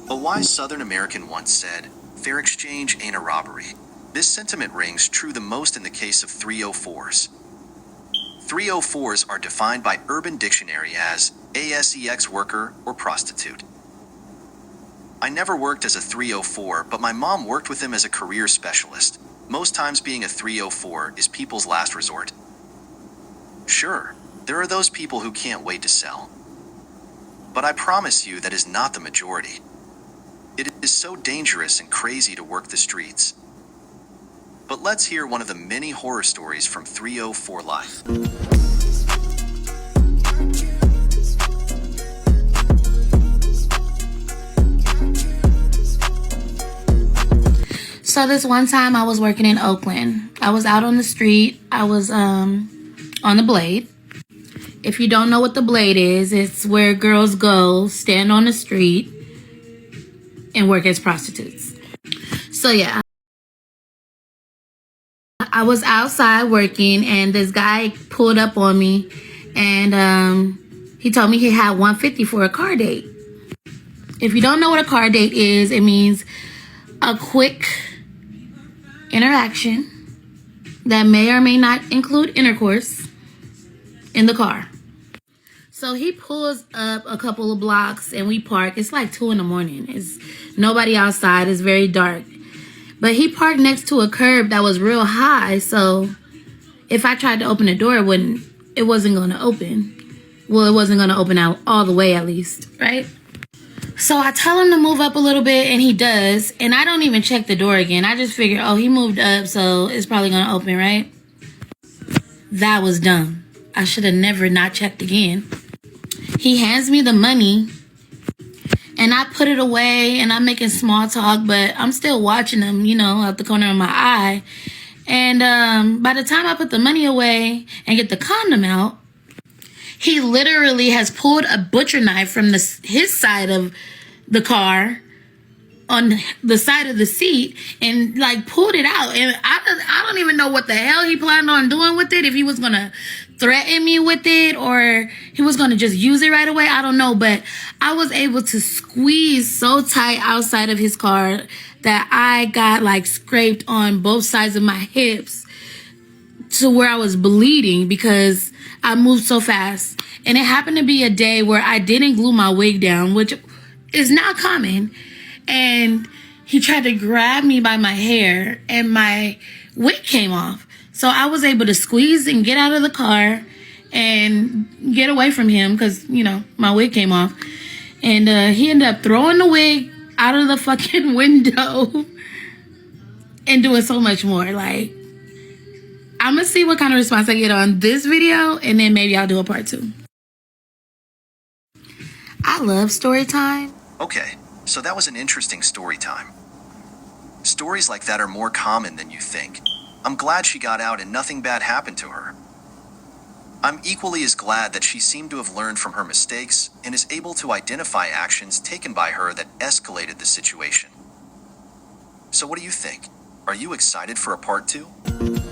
A wise Southern American once said, "Fair exchange ain't a robbery." This sentiment rings true the most in the case of 304s. 304s are defined by Urban Dictionary as a sex worker or prostitute. I never worked as a 304, but my mom worked with him as a career specialist. Most times being a 304 is people's last resort. Sure, there are those people who can't wait to sell. But I promise you that is not the majority. It is so dangerous and crazy to work the streets. But let's hear one of the many horror stories from 304 life. So this one time I was working in Oakland. I was out on the street. I was on the Blade. If you don't know what the Blade is, it's where girls go, stand on the street, and work as prostitutes. So yeah, I was outside working, and this guy pulled up on me, and he told me he had $150 for a car date. If you don't know what a car date is, it means a quick interaction that may or may not include intercourse in the car. So he pulls up a couple of blocks and we park. It's like 2 a.m. It's nobody outside. It's very dark. But he parked next to a curb that was real high. So if I tried to open the door, it wasn't going to open. Well, it wasn't going to open out all the way at least, right? So I tell him to move up a little bit, and he does. And I don't even check the door again. I just figure, oh, he moved up, so it's probably going to open, right? That was dumb. I should have never not checked again. He hands me the money, and I put it away, and I'm making small talk, but I'm still watching him, out the corner of my eye. And by the time I put the money away and get the condom out, he literally has pulled a butcher knife from his side of the car on the side of the seat and pulled it out. And I don't even know what the hell he planned on doing with it. If he was going to threaten me with it or he was going to just use it right away. I don't know. But I was able to squeeze so tight outside of his car that I got scraped on both sides of my hips to where I was bleeding because I moved so fast. And it happened to be a day where I didn't glue my wig down, which is not common. And he tried to grab me by my hair and my wig came off. So I was able to squeeze and get out of the car and get away from him because, my wig came off. And he ended up throwing the wig out of the fucking window and doing so much more. I'm going to see what kind of response I get on this video, and then maybe I'll do a part 2. I love story time. Okay, so that was an interesting story time. Stories like that are more common than you think. I'm glad she got out and nothing bad happened to her. I'm equally as glad that she seemed to have learned from her mistakes and is able to identify actions taken by her that escalated the situation. So what do you think? Are you excited for a part 2?